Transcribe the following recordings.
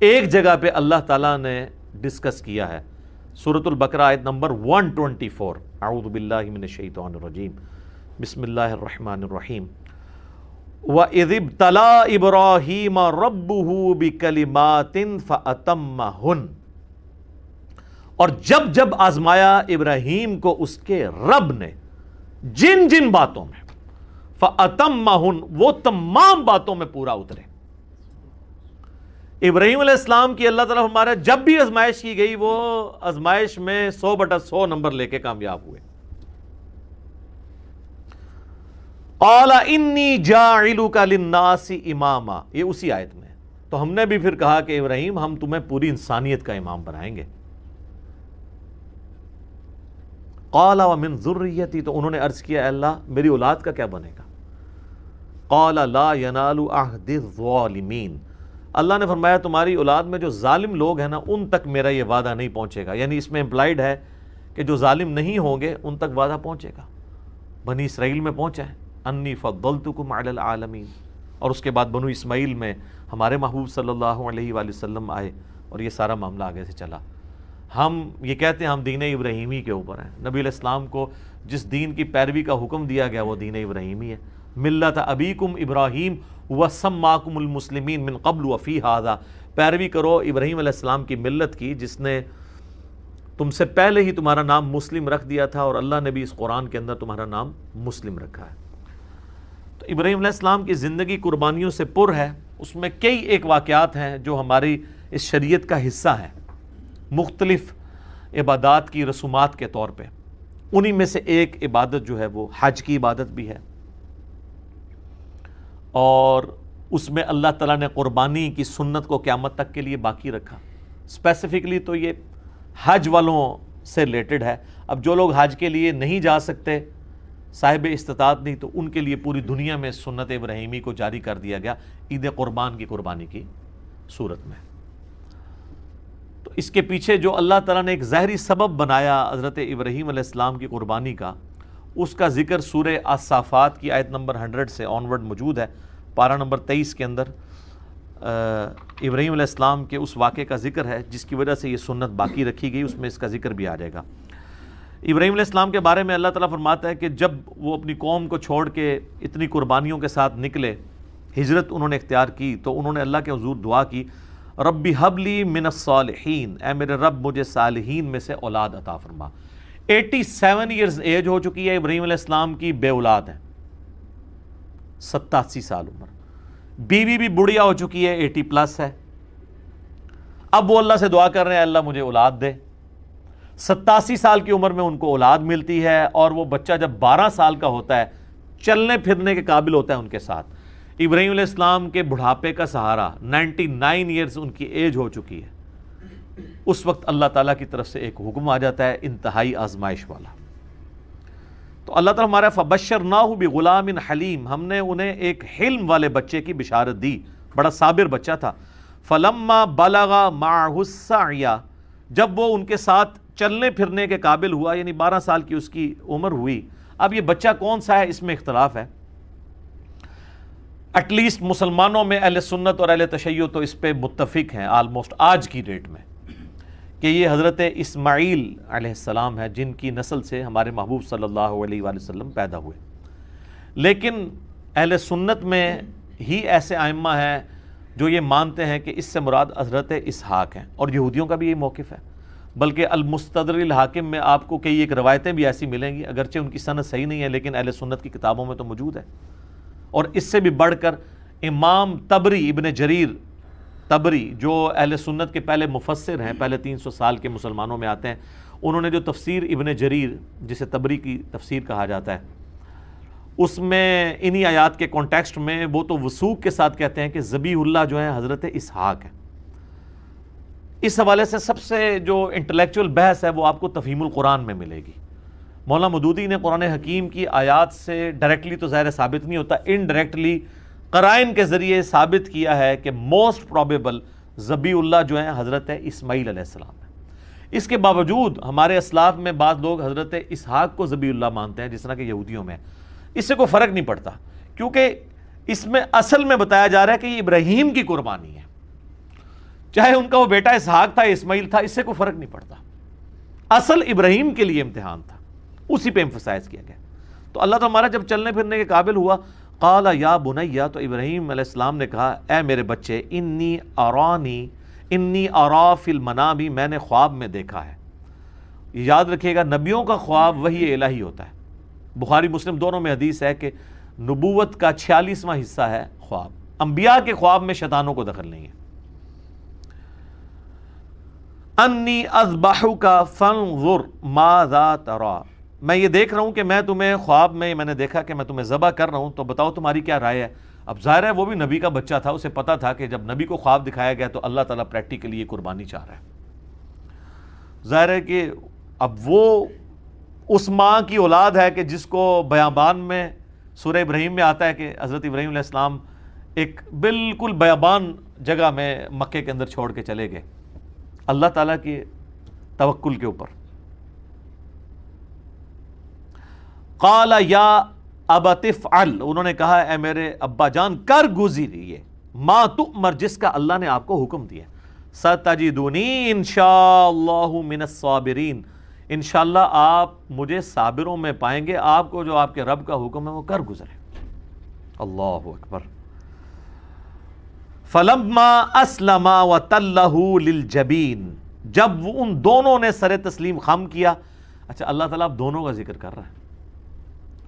ایک جگہ پہ اللہ تعالیٰ نے ڈسکس کیا ہے، سورۃ البقرہ آیت نمبر 124، اعوذ باللہ من الشیطان الرجیم، بسم اللہ الرحمن الرحیم، وَإِذِ ابْتَلَىٰ إِبْرَاهِيمَ رَبُّهُ بِكَلِمَاتٍ فَأَتَمَّهُنَّ، اور جب جب آزمایا ابراہیم کو اس کے رب نے جن جن باتوں میں، فَأَتَمَّهُنَّ، وہ تمام باتوں میں پورا اترے۔ ابراہیم علیہ السلام کی اللہ تعالیٰ ہمارا جب بھی آزمائش کی گئی وہ آزمائش میں 100/100 نمبر لے کے کامیاب ہوئے۔ قال انی جاعلک للناس اماما، یہ اسی آیت میں، تو ہم نے بھی پھر کہا کہ ابراہیم ہم تمہیں پوری انسانیت کا امام بنائیں گے۔ قال ومن ذریتی، تو انہوں نے عرض کیا اے اللہ میری اولاد کا کیا بنے گا؟ قال لا ینال عہد الظالمین، اللہ نے فرمایا تمہاری اولاد میں جو ظالم لوگ ہیں نا ان تک میرا یہ وعدہ نہیں پہنچے گا، یعنی اس میں امپلائڈ ہے کہ جو ظالم نہیں ہوں گے ان تک وعدہ پہنچے گا۔ بنی اسرائیل میں پہنچا ہے، انی فضلتکم علی العالمین، اور اس کے بعد بنو اسماعیل میں ہمارے محبوب صلی اللہ علیہ وآلہ وسلم آئے اور یہ سارا معاملہ آگے سے چلا۔ ہم یہ کہتے ہیں ہم دین ابراہیمی کے اوپر ہیں، نبی علیہ السلام کو جس دین کی پیروی کا حکم دیا گیا وہ دین ابراہیمی ہے۔ ملت ابیکم ابراہیم وسماکم المسلمین من قبل وفی ھذا، پیروی کرو ابراہیم علیہ السلام کی ملت کی جس نے تم سے پہلے ہی تمہارا نام مسلم رکھ دیا تھا، اور اللہ نے بھی اس قرآن کے اندر تمہارا نام مسلم رکھا ہے۔ تو ابراہیم علیہ السلام کی زندگی قربانیوں سے پر ہے، اس میں کئی ایک واقعات ہیں جو ہماری اس شریعت کا حصہ ہیں، مختلف عبادات کی رسومات کے طور پہ۔ انہی میں سے ایک عبادت جو ہے وہ حج کی عبادت بھی ہے، اور اس میں اللہ تعالیٰ نے قربانی کی سنت کو قیامت تک کے لیے باقی رکھا۔ اسپیسیفکلی تو یہ حج والوں سے ریلیٹڈ ہے۔ اب جو لوگ حج کے لیے نہیں جا سکتے، صاحب استطاعت نہیں، تو ان کے لیے پوری دنیا میں سنت ابراہیمی کو جاری کر دیا گیا عید قربان کی قربانی کی صورت میں۔ تو اس کے پیچھے جو اللہ تعالیٰ نے ایک ظاہری سبب بنایا حضرت ابراہیم علیہ السلام کی قربانی کا، اس کا ذکر سورہ الصافات کی آیت نمبر 100 سے آنورڈ موجود ہے۔ پارہ نمبر 23 کے اندر ابراہیم علیہ السلام کے اس واقعے کا ذکر ہے جس کی وجہ سے یہ سنت باقی رکھی گئی، اس میں اس کا ذکر بھی آ جائے گا۔ ابراہیم علیہ السلام کے بارے میں اللہ تعالیٰ فرماتا ہے کہ جب وہ اپنی قوم کو چھوڑ کے اتنی قربانیوں کے ساتھ نکلے، ہجرت انہوں نے اختیار کی، تو انہوں نے اللہ کے حضور دعا کی، ربی حب لی من الصالحین، اے میرے رب مجھے صالحین میں سے اولاد عطا فرما۔ 87 ایئرز ایج ہو چکی ہے ابراہیم علیہ السلام کی، بے اولاد ہیں، 87 سال عمر، بیوی بھی بڑھیا ہو چکی ہے، 80+ ہے۔ اب وہ اللہ سے دعا کر رہے ہیں اللہ مجھے اولاد دے۔ 87 سال کی عمر میں ان کو اولاد ملتی ہے، اور وہ بچہ جب 12 سال کا ہوتا ہے، چلنے پھرنے کے قابل ہوتا ہے ان کے ساتھ۔ ابراہیم علیہ السلام کے بڑھاپے کا سہارا، 99 ایئرز ان کی ایج ہو چکی ہے، اس وقت اللہ تعالیٰ کی طرف سے ایک حکم آ جاتا ہے انتہائی آزمائش والا۔ تو اللہ تعالیٰ ہمارا فبشرناہ بغلام حلیم، ہم نے انہیں ایک حلم والے بچے کی بشارت دی، بڑا صابر بچہ تھا۔ فلما بلغ معہ السعی، جب وہ ان کے ساتھ چلنے پھرنے کے قابل ہوا، یعنی 12 سال کی اس کی عمر ہوئی۔ اب یہ بچہ کون سا ہے اس میں اختلاف ہے، ایٹ لیسٹ مسلمانوں میں اہل سنت اور اہل تشیع تو اس پہ متفق ہیں آلموسٹ آج کی ڈیٹ میں، کہ یہ حضرت اسماعیل علیہ السلام ہے جن کی نسل سے ہمارے محبوب صلی اللہ علیہ وآلہ وسلم پیدا ہوئے۔ لیکن اہل سنت میں ہی ایسے ائمہ ہیں جو یہ مانتے ہیں کہ اس سے مراد حضرت اسحاق ہیں، اور یہودیوں کا بھی یہ موقف ہے۔ بلکہ المستدرک الحاکم میں آپ کو کئی ایک روایتیں بھی ایسی ملیں گی، اگرچہ ان کی سند صحیح نہیں ہے لیکن اہل سنت کی کتابوں میں تو موجود ہے۔ اور اس سے بھی بڑھ کر امام طبری، ابن جریر طبری، جو اہل سنت کے پہلے مفسر ہیں، پہلے 300 سال کے مسلمانوں میں آتے ہیں، انہوں نے جو تفسیر ابن جریر جسے طبری کی تفسیر کہا جاتا ہے، اس میں انہی آیات کے کانٹیکسٹ میں وہ تو وثوق کے ساتھ کہتے ہیں کہ ذبیح اللہ جو ہے حضرت اسحاق ہے۔ اس حوالے سے سب سے جو انٹلیکچوئل بحث ہے وہ آپ کو تفہیم القرآن میں ملے گی۔ مولانا مودودی نے قرآن حکیم کی آیات سے ڈائریکٹلی تو ظاہر ثابت نہیں ہوتا، انڈائریکٹلی قرائن کے ذریعے ثابت کیا ہے کہ موسٹ پروبیبل ذبیح اللہ جو ہیں حضرت اسماعیل علیہ السلام ہے۔ اس کے باوجود ہمارے اسلاف میں بعض لوگ حضرت اسحاق کو ذبیح اللہ مانتے ہیں، جس طرح کہ یہودیوں میں۔ اس سے کوئی فرق نہیں پڑتا، کیونکہ اس میں اصل میں بتایا جا رہا ہے کہ یہ ابراہیم کی قربانی ہے۔ چاہے ان کا وہ بیٹا اسحاق تھا اسماعیل تھا، اس سے کوئی فرق نہیں پڑتا، اصل ابراہیم کے لیے امتحان تھا، اسی پہ ایمفسائز کیا گیا۔ تو اللہ تو ہمارا جب چلنے پھرنے کے قابل ہوا، قال یا بنیا، تو ابراہیم علیہ السلام نے کہا اے میرے بچے، انی ارا فی المنام، میں نے خواب میں دیکھا ہے۔ یاد رکھیے گا نبیوں کا خواب وحی الہی ہوتا ہے، بخاری مسلم دونوں میں حدیث ہے کہ نبوت کا 46واں حصہ ہے خواب، انبیاء کے خواب میں شیطانوں کو دخل نہیں ہے۔ انی اذبحک فانظر ماذا تری، میں یہ دیکھ رہا ہوں کہ میں تمہیں خواب میں نے دیکھا کہ میں تمہیں ذبح کر رہا ہوں، تو بتاؤ تمہاری کیا رائے ہے۔ اب ظاہر ہے وہ بھی نبی کا بچہ تھا، اسے پتا تھا کہ جب نبی کو خواب دکھایا گیا تو اللہ تعالیٰ پریکٹیکلی یہ قربانی چاہ رہا ہے۔ ظاہر ہے کہ اب وہ اس ماں کی اولاد ہے کہ جس کو بیابان میں سورہ ابراہیم میں آتا ہے کہ حضرت ابراہیم علیہ السلام ایک بالکل بیابان جگہ میں مکے کے اندر چھوڑ کے چلے گئے اللہ تعالیٰ کی توکل کے اوپر۔ قال یا ابت افعل، انہوں نے کہا اے میرے ابا جان کر گزریے، ما تؤمر، جس کا اللہ نے آپ کو حکم دیا، ستجدونی انشاءاللہ من الصابرین، انشاءاللہ آپ مجھے صابروں میں پائیں گے، آپ کو جو آپ کے رب کا حکم ہے وہ کر گزرے۔ اللہ اکبر۔ فلما اسلما وتلہ للجبین، جب وہ ان دونوں نے سر تسلیم خم کیا۔ اچھا اللہ تعالیٰ اب دونوں کا ذکر کر رہا ہے،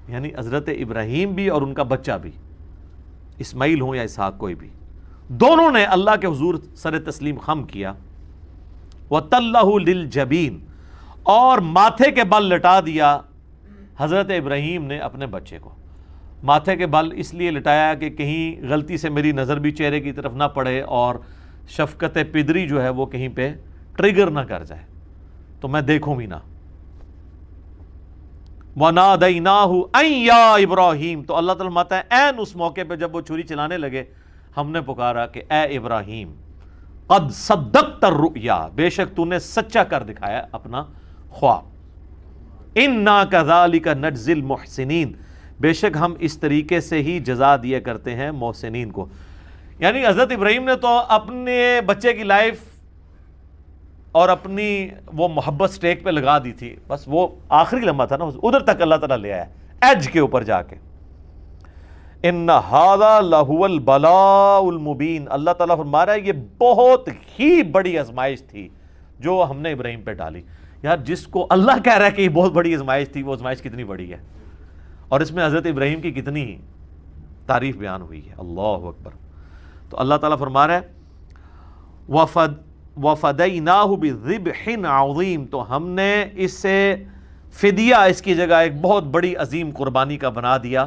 یعنی حضرت ابراہیم بھی اور ان کا بچہ بھی، اسماعیل ہوں یا اسحاق کوئی بھی، دونوں نے اللہ کے حضور سر تسلیم خم کیا۔ وَتَلَّهُ لِلْجَبِينَ، اور ماتھے کے بل لٹا دیا حضرت ابراہیم نے اپنے بچے کو۔ ماتھے کے بل اس لیے لٹایا کہ کہیں غلطی سے میری نظر بھی چہرے کی طرف نہ پڑے اور شفقت پدری جو ہے وہ کہیں پہ ٹریگر نہ کر جائے، تو میں دیکھوں بھی نہ۔ وَنَادَيْنَاهُ أَن يَا إِبْرَاهِيمُ، تو اللہ تعالیٰ فرماتا ہے عین اس موقع پہ جب وہ چھری چلانے لگے ہم نے پکارا کہ اے ابراہیم قد صدقت الرؤیا، بے شک تو نے سچا کر دکھایا اپنا خواب۔ اِنَّا كَذَلِكَ نَجْزِي الْمُحْسِنِينَ، بے شک ہم اس طریقے سے ہی جزا دیا کرتے ہیں محسنین کو۔ یعنی حضرت ابراہیم نے تو اپنے بچے کی لائف اور اپنی وہ محبت سٹیک پہ لگا دی تھی، بس وہ آخری لمحہ تھا نا، ادھر تک اللہ تعالیٰ لے آیا ایج کے اوپر جا کے۔ ان ھذا لہو البلاء المبین، اللہ تعالیٰ فرما رہا ہے یہ بہت ہی بڑی آزمائش تھی جو ہم نے ابراہیم پہ ڈالی۔ یار جس کو اللہ کہہ رہا ہے کہ یہ بہت بڑی آزمائش تھی، وہ آزمائش کتنی بڑی ہے، اور اس میں حضرت ابراہیم کی کتنی تعریف بیان ہوئی ہے۔ اللہ اکبر۔ تو اللہ تعالیٰ فرما رہا ہے وَفَدَيْنَاهُ بِذِبْحٍ عَظِيمٍ، تو ہم نے اس سے فدیہ اس کی جگہ ایک بہت بڑی عظیم قربانی کا بنا دیا،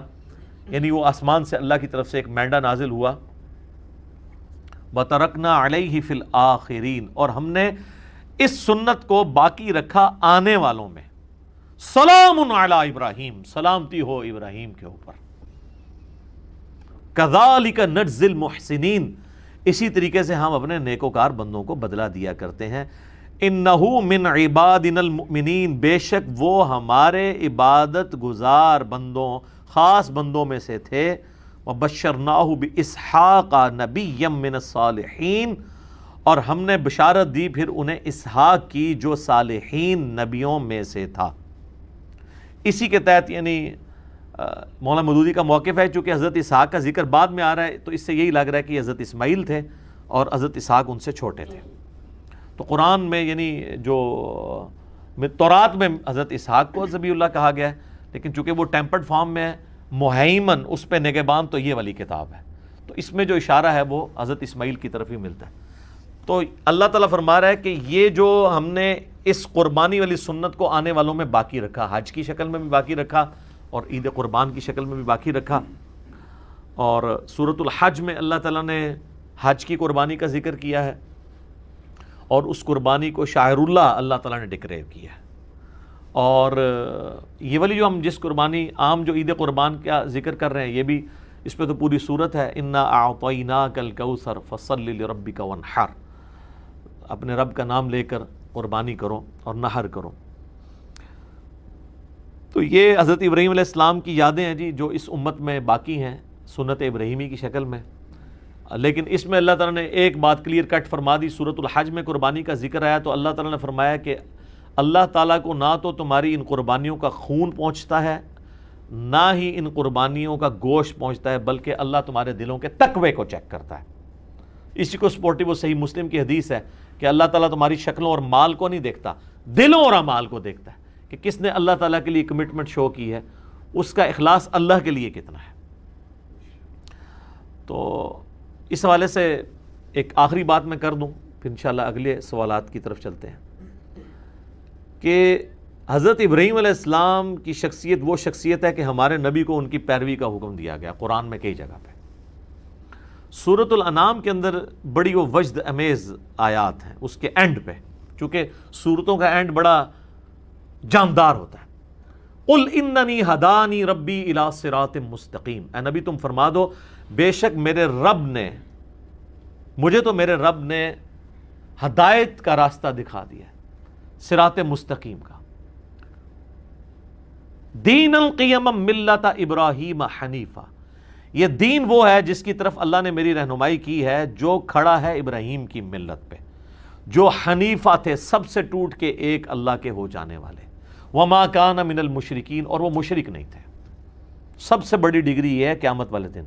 یعنی وہ آسمان سے اللہ کی طرف سے ایک مینڈا نازل ہوا۔ وَتَرَكْنَا عَلَيْهِ فِي الْآخِرِينَ، اور ہم نے اس سنت کو باقی رکھا آنے والوں میں۔ سلام علی ابراہیم، سلامتی ہو ابراہیم کے اوپر۔ كَذَلِكَ نَجْزِي الْمُحْسِنِينَ، اسی طریقے سے ہم اپنے نیکوکار بندوں کو بدلہ دیا کرتے ہیں۔ اِنَّهُ مِنْ عِبَادِنَا الْمُؤْمِنِينَ، بے شک وہ ہمارے عبادت گزار بندوں، خاص بندوں میں سے تھے۔ وَبَشَّرْنَاهُ بِإِسْحَاقَ نَبِيًّا مِّنَ الصَّالِحِينَ، اور ہم نے بشارت دی پھر انہیں اسحاق کی جو صالحین نبیوں میں سے تھا۔ اسی کے تحت یعنی مولانا مودودی کا موقف ہے، چونکہ حضرت اسحاق کا ذکر بعد میں آ رہا ہے تو اس سے یہی لگ رہا ہے کہ حضرت اسماعیل تھے اور حضرت اسحاق ان سے چھوٹے تھے۔ تو قرآن میں یعنی جو تورات میں حضرت اسحاق کو ذبیح اللہ کہا گیا ہے، لیکن چونکہ وہ ٹیمپرڈ فارم میں ہے، مہیمن اس پہ نگہبان تو یہ والی کتاب ہے، تو اس میں جو اشارہ ہے وہ حضرت اسماعیل کی طرف ہی ملتا ہے۔ تو اللہ تعالیٰ فرما رہا ہے کہ یہ جو ہم نے اس قربانی والی سنت کو آنے والوں میں باقی رکھا، حج کی شکل میں بھی باقی رکھا اور عید قربان کی شکل میں بھی باقی رکھا۔ اور سورۃ الحج میں اللہ تعالیٰ نے حج کی قربانی کا ذکر کیا ہے، اور اس قربانی کو شاعر اللہ اللہ تعالیٰ نے ڈکلیئر کیا ہے۔ اور یہ والی جو ہم جس قربانی عام جو عید قربان کا ذکر کر رہے ہیں، یہ بھی اس پہ تو پوری صورت ہے، انا اعطیناک الکوثر فصل لربک وانحر، اپنے رب کا نام لے کر قربانی کرو اور نحر کرو۔ تو یہ حضرت ابراہیم علیہ السلام کی یادیں ہیں جی، جو اس امت میں باقی ہیں سنت ابراہیمی کی شکل میں۔ لیکن اس میں اللہ تعالیٰ نے ایک بات کلیئر کٹ فرما دی. سورۃ الحج میں قربانی کا ذکر آیا تو اللہ تعالیٰ نے فرمایا کہ اللہ تعالیٰ کو نہ تو تمہاری ان قربانیوں کا خون پہنچتا ہے نہ ہی ان قربانیوں کا گوشت پہنچتا ہے، بلکہ اللہ تمہارے دلوں کے تقوی کو چیک کرتا ہے. اسی کو سپورٹیو صحیح مسلم کی حدیث ہے کہ اللہ تعالیٰ تمہاری شکلوں اور مال کو نہیں دیکھتا، دلوں اور اعمال کو دیکھتا ہے کہ کس نے اللہ تعالیٰ کے لیے کمٹمنٹ شو کی ہے، اس کا اخلاص اللہ کے لیے کتنا ہے. تو اس حوالے سے ایک آخری بات میں کر دوں، پھر انشاءاللہ اگلے سوالات کی طرف چلتے ہیں، کہ حضرت ابراہیم علیہ السلام کی شخصیت وہ شخصیت ہے کہ ہمارے نبی کو ان کی پیروی کا حکم دیا گیا قرآن میں کئی جگہ پہ. سورۃ الانعام کے اندر بڑی وہ وجد امیز آیات ہیں اس کے اینڈ پہ، چونکہ سورتوں کا اینڈ بڑا جاندار ہوتا ہے. قل اننی ہدانی ربی الی صراط مستقیم، اے نبی تم فرما دو بے شک مجھے تو میرے رب نے ہدایت کا راستہ دکھا دیا ہے، صراط مستقیم کا. دین القیم ملت ابراہیم حنیفہ، یہ دین وہ ہے جس کی طرف اللہ نے میری رہنمائی کی ہے جو کھڑا ہے ابراہیم کی ملت پہ، جو حنیفہ تھے سب سے ٹوٹ کے ایک اللہ کے ہو جانے والے. وما کان من المشرکین، اور وہ مشرک نہیں تھے. سب سے بڑی ڈگری یہ ہے قیامت والے دن.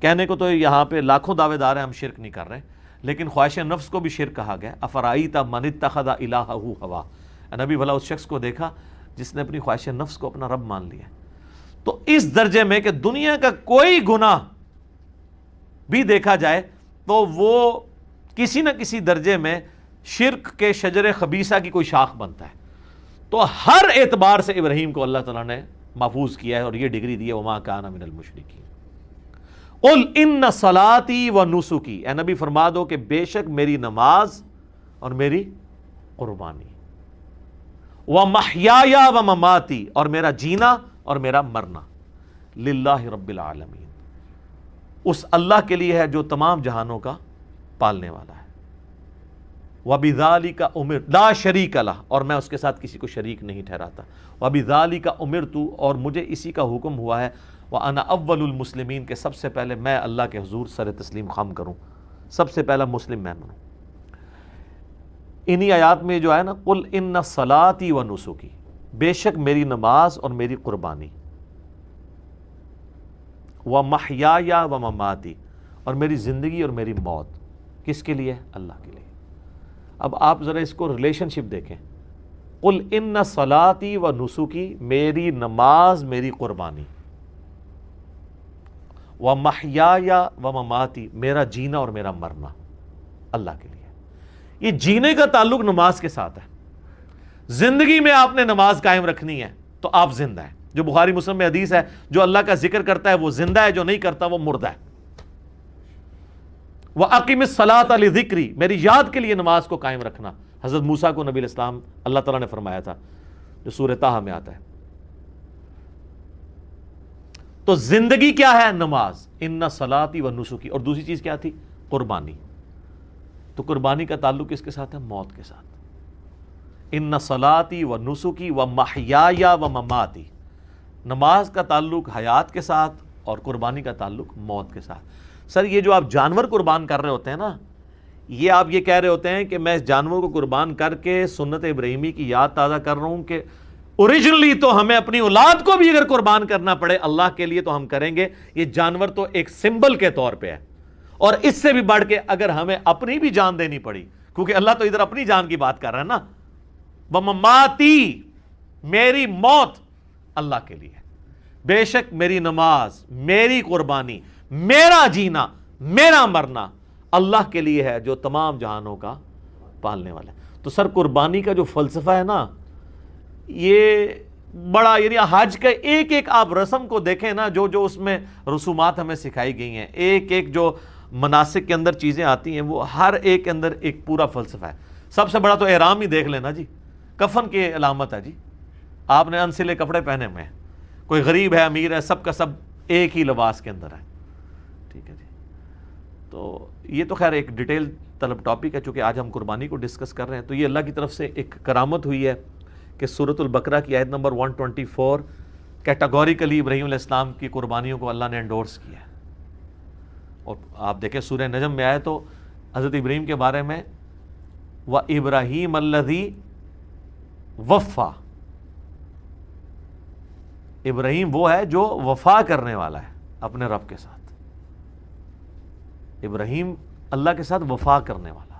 کہنے کو تو یہاں پہ لاکھوں دعوے دار ہیں ہم شرک نہیں کر رہے، لیکن خواہش نفس کو بھی شرک کہا گیا. افرائیت من اتخذ الہہ ہوا، نبی بھلا اس شخص کو دیکھا جس نے اپنی خواہش نفس کو اپنا رب مان لیا. تو اس درجے میں کہ دنیا کا کوئی گناہ بھی دیکھا جائے تو وہ کسی نہ کسی درجے میں شرک کے شجر خبیثہ کی کوئی شاخ بنتا ہے. تو ہر اعتبار سے ابراہیم کو اللہ تعالیٰ نے محفوظ کیا ہے اور یہ ڈگری دی ہے وما کان من المشرکین. قل ان صلاتی و نسکی، اے نبی فرما دو کہ بے شک میری نماز اور میری قربانی، ومحیای و مماتی، اور میرا جینا اور میرا مرنا، للہ رب العالمین، اس اللہ کے لیے ہے جو تمام جہانوں کا پالنے والا ہے. وَبِذَلِكَ أُمِرْتُ لَا شَرِيكَ لَهُ، اور میں اس کے ساتھ کسی کو شریک نہیں ٹھہراتا. وَبِذَلِكَ أُمِرْتُ، اور مجھے اسی کا حکم ہوا ہے. وَأَنَا أَوَّلُ الْمُسْلِمِينَ، کہ سب سے پہلے میں اللہ کے حضور سر تسلیم خم کروں، سب سے پہلا مسلم میں بنوں. انہی آیات میں جو ہے نا قُلْ إِنَّ صَلَاتِي وَنُسُكِي، بے شک میری نماز اور میری قربانی، وَمَحْيَايَ وَمَمَاتِي، اور میری زندگی اور میری موت کس کے لیے؟ اللہ کے لیے. اب آپ ذرا اس کو ریلیشن شپ دیکھیں. قُلْ إِنَّ صَلَاتِي وَنُسُكِي، میری نماز میری قربانی، وَمَحْيَايَ وَمَمَاتِي، میرا جینا اور میرا مرنا اللہ کے لیے. یہ جینے کا تعلق نماز کے ساتھ ہے. زندگی میں آپ نے نماز قائم رکھنی ہے تو آپ زندہ ہیں. جو بخاری مسلم میں حدیث ہے، جو اللہ کا ذکر کرتا ہے وہ زندہ ہے، جو نہیں کرتا وہ مردہ ہے. وَأَقِمِ الصَّلَاةَ لِذِكْرِي، میری یاد کے لیے نماز کو قائم رکھنا. حضرت موسیٰ کو نبی علیہ السلام اللہ تعالیٰ نے فرمایا تھا، جو سورہ طٰہٰ میں آتا ہے. تو زندگی کیا ہے؟ نماز. اِنَّ صَلَاتِي وَنُسُكِي، اور دوسری چیز کیا تھی؟ قربانی. تو قربانی کا تعلق کس کے ساتھ ہے؟ موت کے ساتھ. اِنَّ صَلَاتِي وَنُسُكِي وَمَحْيَايَ وَمَمَاتِي، نماز کا تعلق حیات کے ساتھ اور قربانی کا تعلق موت کے ساتھ. سر یہ جو آپ جانور قربان کر رہے ہوتے ہیں نا، یہ آپ یہ کہہ رہے ہوتے ہیں کہ میں اس جانور کو قربان کر کے سنت ابراہیمی کی یاد تازہ کر رہا ہوں کہ اوریجنلی تو ہمیں اپنی اولاد کو بھی اگر قربان کرنا پڑے اللہ کے لیے تو ہم کریں گے. یہ جانور تو ایک سمبل کے طور پہ ہے، اور اس سے بھی بڑھ کے اگر ہمیں اپنی بھی جان دینی پڑی، کیونکہ اللہ تو ادھر اپنی جان کی بات کر رہا ہے نا. وَمَمَاتِي، میری موت اللہ کے لیے، بے شک میری نماز، میری قربانی، میرا جینا، میرا مرنا اللہ کے لیے ہے جو تمام جہانوں کا پالنے والا ہے. تو سر قربانی کا جو فلسفہ ہے نا، یہ بڑا، یعنی حج کا ایک ایک آپ رسم کو دیکھیں نا، جو جو اس میں رسومات ہمیں سکھائی گئی ہیں، ایک ایک جو مناسک کے اندر چیزیں آتی ہیں، وہ ہر ایک کے اندر ایک پورا فلسفہ ہے. سب سے بڑا تو احرام ہی دیکھ لینا جی، کفن کی علامت ہے جی. آپ نے انسلے کپڑے پہنے ہوئے ہیں، کوئی غریب ہے امیر ہے، سب کا سب ایک ہی لباس کے اندر ہے. ٹھیک ہے جی. تو یہ تو خیر ایک ڈیٹیل طلب ٹاپک ہے، چونکہ آج ہم قربانی کو ڈسکس کر رہے ہیں. تو یہ اللہ کی طرف سے ایک کرامت ہوئی ہے کہ سورۃ البقرہ کی آیت نمبر 124 کیٹاگوریکلی ابراہیم علیہ السلام کی قربانیوں کو اللہ نے انڈورس کیا ہے. اور آپ دیکھیں سورہ نجم میں آئے تو حضرت ابراہیم کے بارے میں وَإِبْرَاهِيمَ الَّذِي وَفَّى، ابراہیم وہ ہے جو وفا کرنے والا ہے اپنے رب کے ساتھ. ابراہیم اللہ کے ساتھ وفا کرنے والا.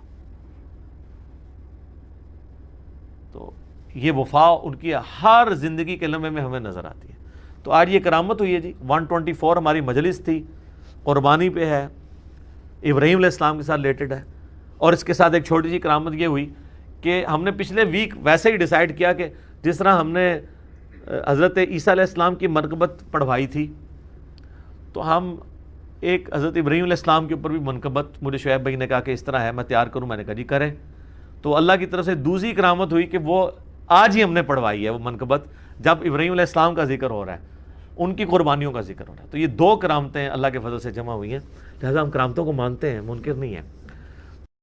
تو یہ وفا ان کی ہر زندگی کے لمحے میں ہمیں نظر آتی ہے. تو آج یہ کرامت ہوئی ہے جی. 124 ہماری مجلس تھی، قربانی پہ ہے، ابراہیم علیہ السلام کے ساتھ ریلیٹڈ ہے. اور اس کے ساتھ ایک چھوٹی سی کرامت یہ ہوئی کہ ہم نے پچھلے ویک ویسے ہی ڈیسائیڈ کیا کہ جس طرح ہم نے حضرت عیسیٰ علیہ السلام کی منقبت پڑھوائی تھی، تو ہم ایک حضرت ابراہیم علیہ السلام کے اوپر بھی منقبت، مجھے شعیب بھائی نے کہا کہ اس طرح ہے میں تیار کروں، میں نے کہا جی کریں. تو اللہ کی طرف سے دوسری کرامت ہوئی کہ وہ آج ہی ہم نے پڑھوائی ہے وہ منقبت، جب ابراہیم علیہ السلام کا ذکر ہو رہا ہے، ان کی قربانیوں کا ذکر ہو رہا ہے. تو یہ دو کرامتیں اللہ کے فضل سے جمع ہوئی ہیں، لہٰذا ہم کرامتوں کو مانتے ہیں، منکر نہیں ہیں.